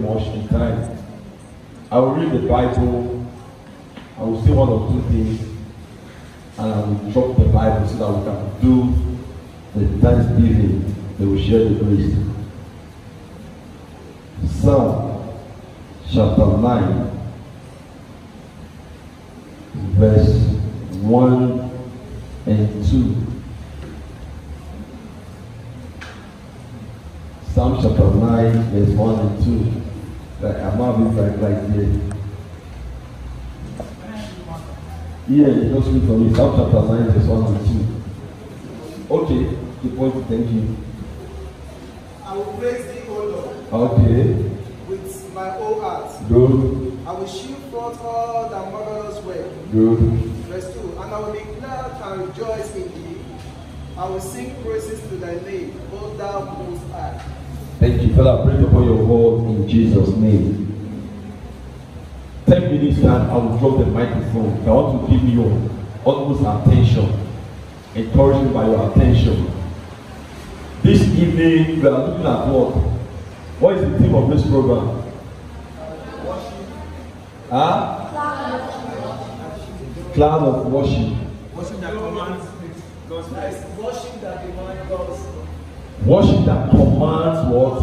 much in time. I will read the Bible, I will say one or two things, and I will drop the Bible so that we can do the thanksgiving. They will share the grace. Psalm chapter 9, verse 1 and 2. Psalm chapter 9, verse 1 and 2. I'm not being right there. Yeah, just read for me. Psalm chapter 9, verse 1 and 2. Okay, the point, thank you. I will praise thee, O Lord. Okay. With my whole heart. Good. I will shew forth all thy marvelous work. Good. Verse 2. And I will be glad and rejoice in thee. I will sing praises to thy name, O thou most high. Thank you. Father, I pray upon your word in Jesus' name. 10 minutes time, I will drop the microphone. I want to give you your utmost attention. Encouraged by your attention. This evening, we are looking at what? What is the theme of this program? Worship. Huh? Cloud of worship. Worship that commands God's presence. Worship that demands God's presence. Worship that commands what?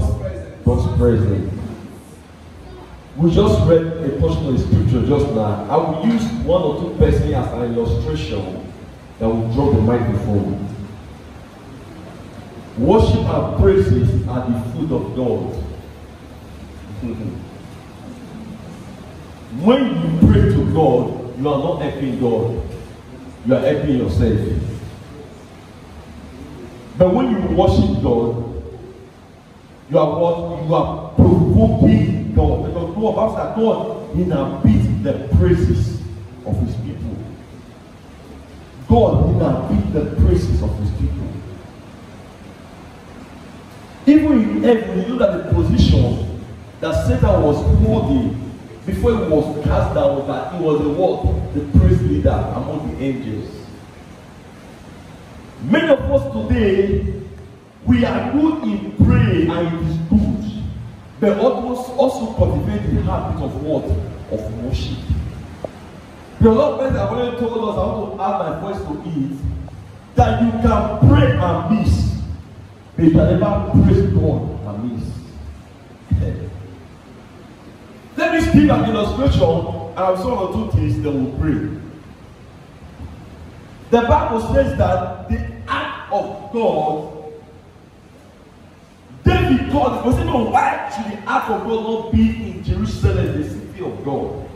God's presence. We just read a portion of the scripture just now. I will use one or two persons as an illustration that will drop the microphone. Worship and praises are the food of God. When you pray to God, you are not helping God. You are helping yourself. But when you worship God, you are what? You are provoking God. Because God inhabits the praises of his people. God inhabits the praises of his people. Even in heaven, you know that the position that Satan was holding before he was cast down, that he was the what? The praise leader among the angels. Many of us today, we are good in prayer and it is good. But also cultivate the habit of what? Of worship. The Lord has already told us, I want to add my voice to it, that you can pray and miss. But you can never praise God and miss. Let me give an illustration, and I'll say one or two things, then we'll pray. The Bible says that the act of God, David called it, no, why should the act of God not be in Jerusalem, the city of God?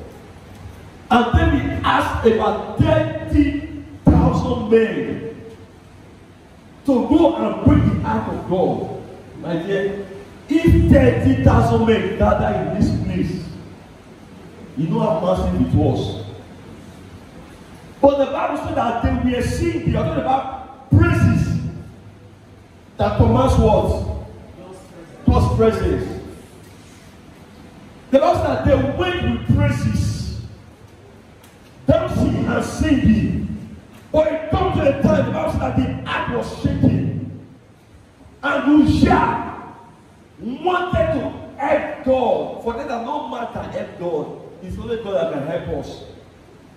And David asked about 30,000 men to go and bring the ark of God. My dear, if 30,000 men gather in this place, you know how massive it was. But the Bible said that they were singing, they are talking about praises that commands what? God's presence. The Bible said that they went with praises, dancing and singing. But it comes to a time, the Bible said that the ark was shaking. And Uzziah wanted to help God. For that no man can help God. It's only God that can help us.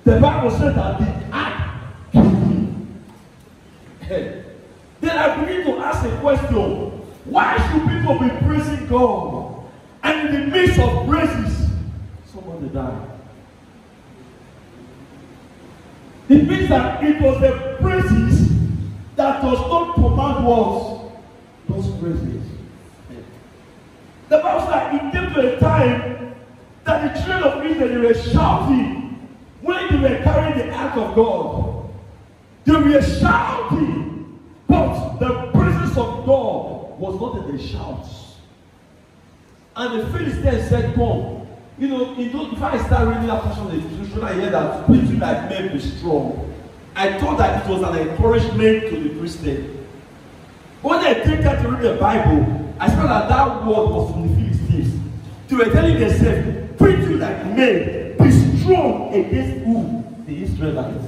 The Bible said that the ark then I begin to ask a question. Why should people be praising God? And in the midst of praises, somebody died. It means that it was the praises that does not command words. Those praises. The Bible said that it came to a time that the children of Israel, they were shouting when they were carrying the ark of God. They were shouting, but the presence of God was not in the shouts. And the Philistines said, come. You know, if I start reading that portion of the scripture, I hear that preaching like men be strong. I thought that it was an encouragement to the Christian. When I take that to read the Bible, I saw that that word was from the Philistines. They were telling themselves, preaching like men, be strong against who? The Israelites.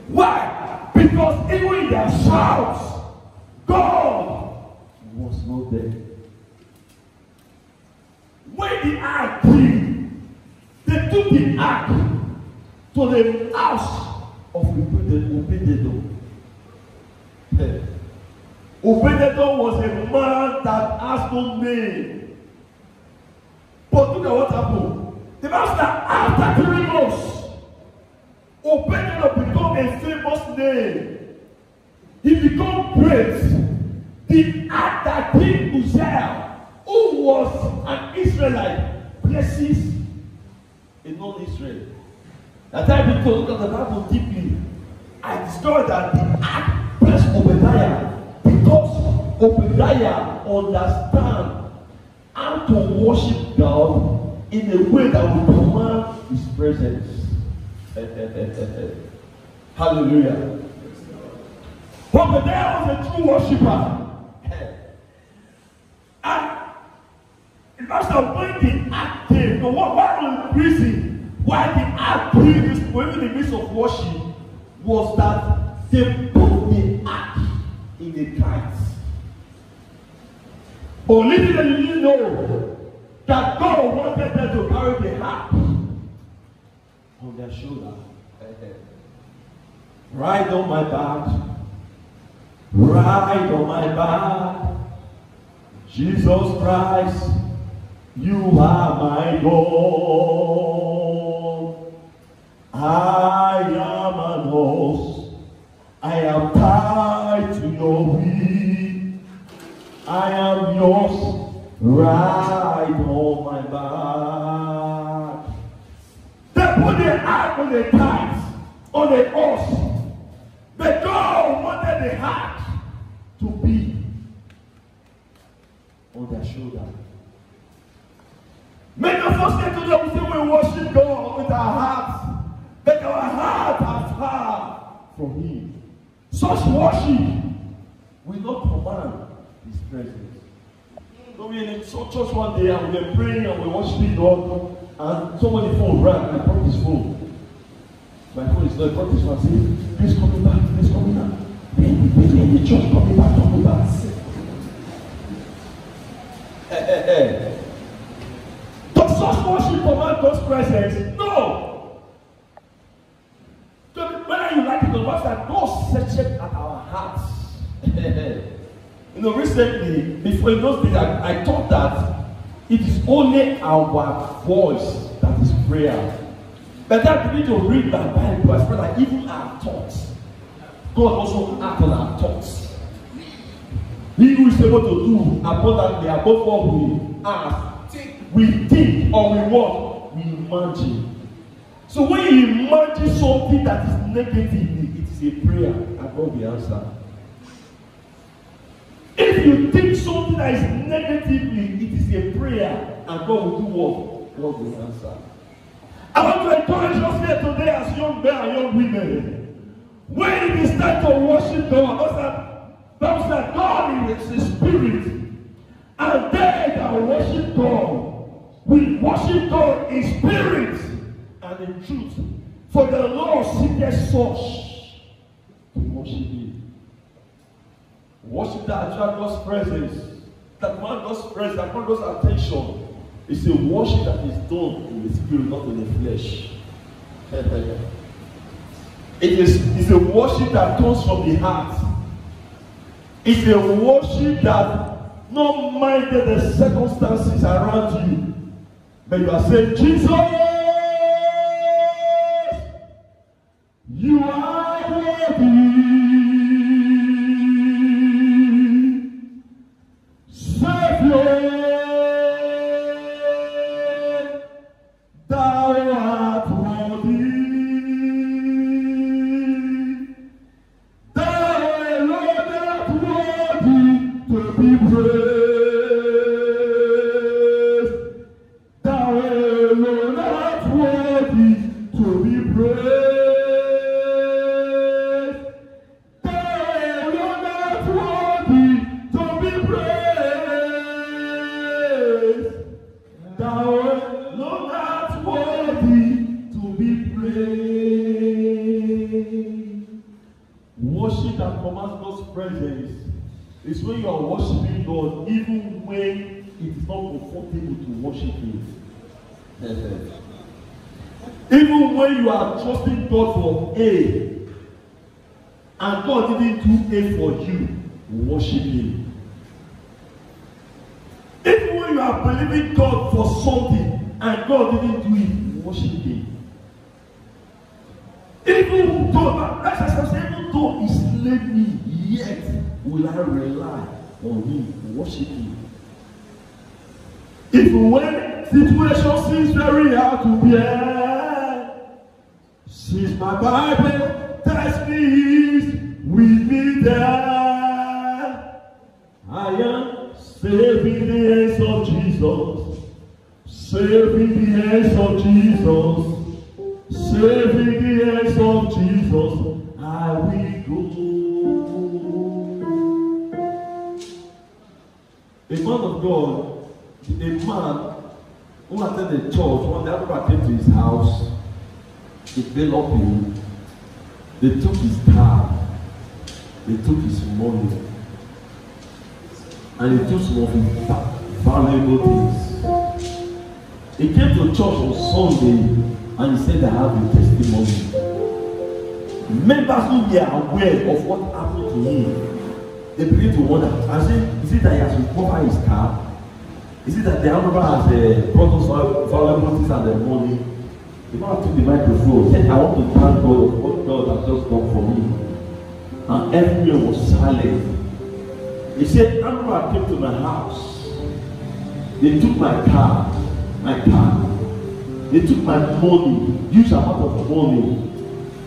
Why? Because even in their shouts, God was not there. the ark came, they took the ark to the house of Obed-Edom. Obed-Edom was a man that has no name. But look at what happened. The master, after 3 months, Obed-Edom became a famous name. He became great. The ark that King Uzziah, who was an Israelite, places a non-Israel. That I begin to look at the Bible deeply. I discovered that the ark blessed Obadiah because Obadiah understands how to worship God in a way that will command His presence. Hallelujah. Obadiah was a true worshiper. And the master when the ark came, one of the reasons why the ark came in the midst of worship was that they put the ark in the kite. But little did you know that God wanted them to carry the ark on their shoulder. Ride on my back. Ride on my back. Jesus Christ, you are my God. I am an horse. I am tied to your wheel. I am yours. Ride on my back. They put the ark on the kite, on the horse. But God wanted the ark to be on their shoulder. Many of us say today we say we worship God with our hearts, but our hearts are far from Him. Such worship will not command His presence. So we in a church one day and we were praying and we were worshiping God, and somebody's phone rang and I brought his phone. My phone is not brought this one. Say, please come back, please come back. In the church, coming back, coming back. Does such worship command God's presence? No. So whether you like it or not, that God searches at our hearts. Recently, before in those days, I thought that it is only our voice that is prayer. But I begin to read my Bible, I feel like even our thoughts, God also acts on our thoughts. He who is able to do abundantly above what we ask, we think, or we want, we imagine. So when you imagine something that is negative, it is a prayer, and God will answer. If you think something that is negatively, it is a prayer, and God will do what? God will answer. I want to encourage us here today as young men and young women. When it is time to worship God, Bible said God is a spirit, and they that worship God will worship God in spirit and in truth. For the Lord seeketh such to worship Him. Worship that attracts God's presence, that commands God's presence, that commands God's attention. It's a worship that is done in the spirit, not in the flesh. It's a worship that comes from the heart. It's a worship that no matter the circumstances around you, but you are saying, Jesus, you are worthy. Savior, thou art worthy. Thou alone art worthy to be praised. Thou alone art worthy to be praised. Thou alone art worthy to be praised. Thou alone art worthy to be praised. Worship that commands God's presence is when you are worshiping God, even when it is not comfortable to worship Him. Even when you are trusting God for A, and God didn't do A for you, worship Him. Even when you are believing God for something, and God didn't do it, worship Him. Even though He slayed me, yet will I rely on Him, worship Him. Even when situation seems very hard to bear, since my Bible tells me He's with me there, I am saving the hands of Jesus, saving the hands of Jesus. Saving the hands of Jesus, I will go. A man of God, a man who attended church, one day everybody came to his house, they developed him, they took his car, they took his money, and they took some of his valuable things. He came to church on Sunday, and he said, I have a testimony. Members who were aware of what happened to him, they begin to wonder, I said, is it that he has recovered his car? Is it that the Amber has brought us valuable things and the money? The man took the microphone, said, I want to thank God of what God has just done for me. And everyone was silent. He said, Amber came to my house. They took my car. They took my money, huge amount of money,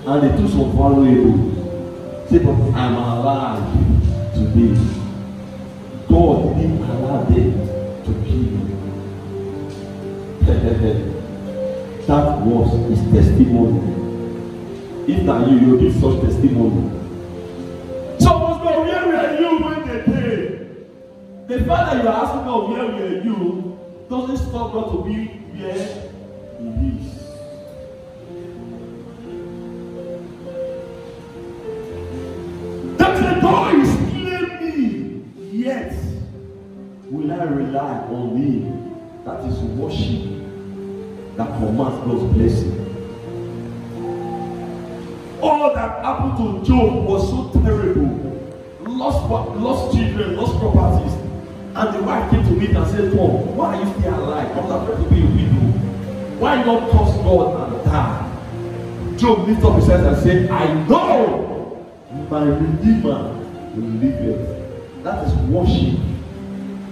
and they took some valuables. Say, but I'm alive today. God didn't allow them to kill me. That was his testimony. If not you, you'll give such testimony. Someone's going, where were you when they came? The fact that you are asking God, where were you, doesn't stop God to be where He is. That the door is killing me, yet will I rely on Him. That is worship that commands God's blessing. All that happened to Job was so terrible. Lost children, lost properties. And the wife came to me and said, Tom, why are you still alive? I was afraid to be a widow. Why not trust God and die? Job lifted up his hands and said, I know my Redeemer will live. That is worship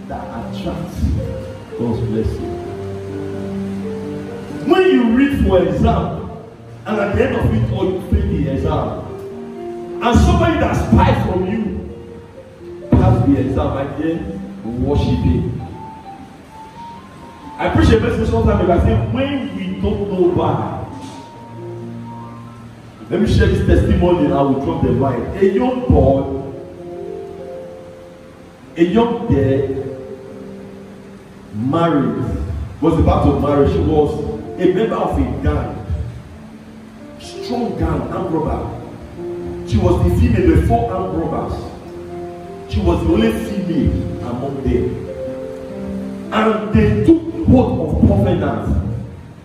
that attracts God's blessing. When you read for exam, and at the end of it all you fail the exam, and somebody that spies from you pass the exam, my dear, worship Him. I preach a message sometimes I say, when we don't know why. Let me share this testimony and I will drop the line. A young boy, a young girl, married, was about to marry. She was a member of a gang, strong gang, armed robber. She was the female before armed robbers. She was the only female among them. And they took hold of covenant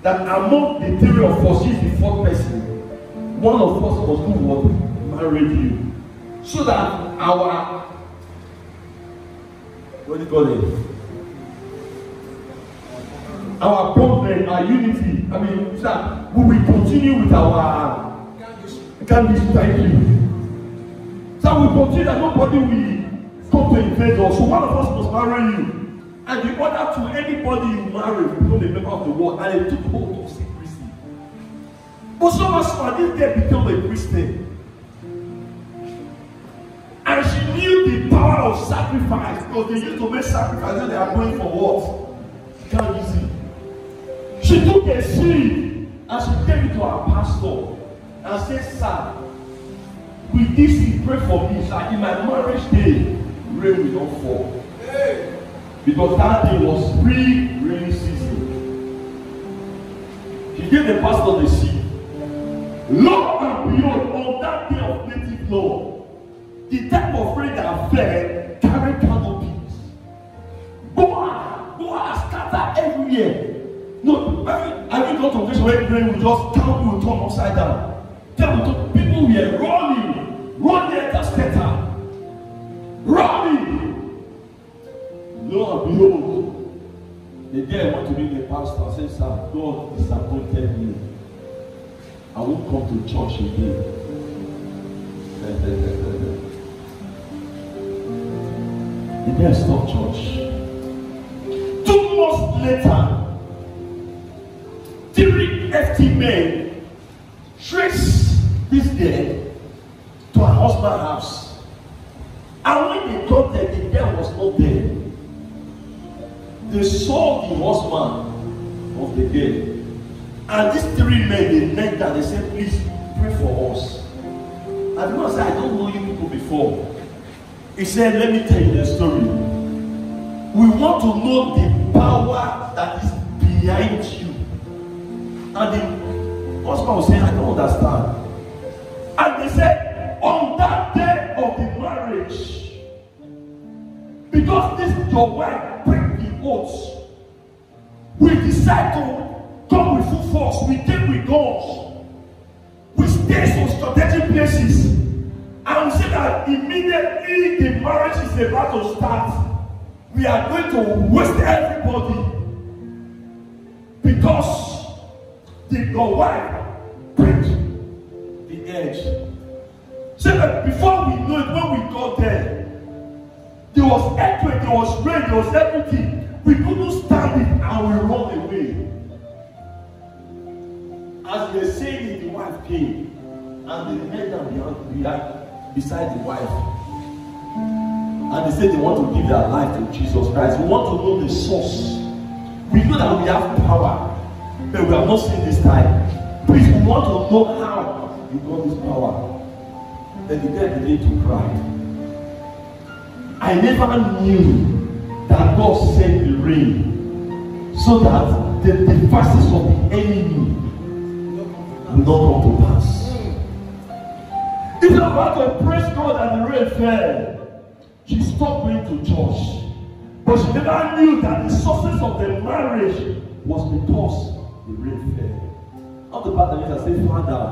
that among the three of us, she is the fourth person. One of us was who would marry you. So that our, what do you call it? Our bond, our unity, I mean, so that we will continue with our candies, thank you. So we continue that nobody will come to invade us. So one of us must marry you. And the other to anybody you marry become a member of the world. And they took hold of secrecy. But so much for this girl become a Christian. And she knew the power of sacrifice. Because they used to make sacrifice when they are going for what? Can't you see? She took a seed and she gave it to her pastor and said, sir, with this he pray for me. Like in my marriage day, rain will not fall. Hey. Because that day was rainy season. She gave the pastor the seed. Lo and behold, on that day of native law, the type of rain that fell carried canopies. Go on, start everywhere. No, I will go to this where brain will just count will turn upside down. People were running at the center. Running. Lo and behold, the day I went to meet the pastor, I said, sir, God disappointed me. I won't come to church again. The day I stopped church. 2 months later, 3 FT men traced this girl to her husband's house. And when they got there, the girl was not there. They saw the husband of the girl. And these 3 men, they met that. They said, please pray for us. And the man said, I don't know you people before. He said, let me tell you the story. We want to know the power that is behind you. And the husband was saying, I don't understand. And they said, on that day of the marriage, because this your wife break the oath, we decide to come with full force. We take with guns. We stay on strategic places. And we say that immediately the marriage is about to start, we are going to waste everybody. Because your wife break the edge. So that before we know it, when we got there was earthquake, there was rain, there was everything. We couldn't stand it and we run away. As they saying it, the wife came and they knelt down beside the wife. And they said they want to give their life to Jesus Christ. We want to know the source. We know that we have power, but we have not seen this time. Please, we want to know how you got this power. Then the girl began to cry. I never knew that God sent the rain so that the devices of the enemy will not come to pass. If you're about to praise God and the rain fell, she stopped going to church. But she never knew that the success of the marriage was because the rain fell. Of the part that I say, Father,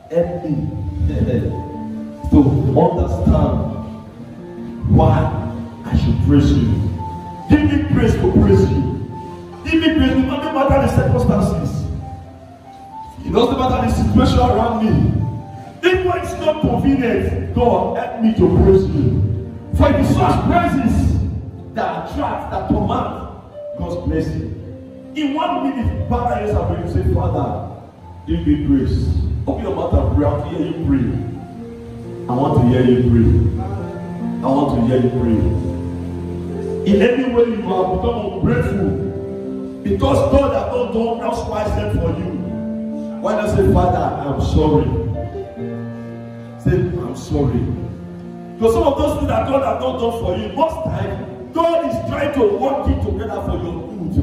help me to understand why I should praise you. Give me praise to praise you. Give me praise no matter the circumstances. It doesn't matter the situation around me. Even when it's not convenient, God help me to praise you. For it is such praises that attract, that command God's blessing. In 1 minute, Father, yes, I'm going to say, Father, give me grace. Open your mouth and pray. I want to hear you pray. I want to hear you pray. I want to hear you pray. In any way you have become ungrateful because God has not done else wisely for you. Why not say, Father, I'm sorry? Say, I'm sorry. Because some of those things that God has not done for you, most times, God is trying to work it together for your good.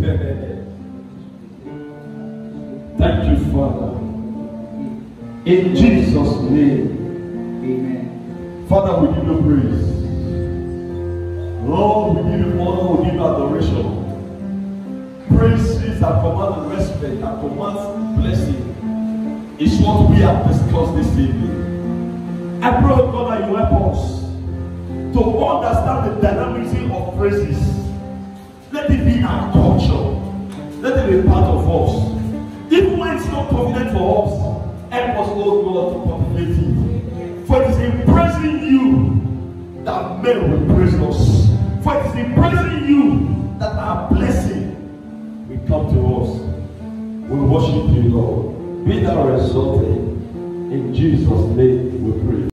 Thank you, Father. In Jesus' name. Amen. Father, we give you praise. Lord, we give you honor, we give you adoration. Praises that command respect, that command blessing, is what we have discussed this evening. I pray, God, that you help us to understand the dynamism of praises. Let it be our culture. Let it be part of us. Even when it's not convenient for us, help us, oh God, to populate it. For it is in praising you that men will praise us. For it is in praising you that our blessing will come to us. We worship you, Lord. Be thou exalted. In Jesus' name we pray.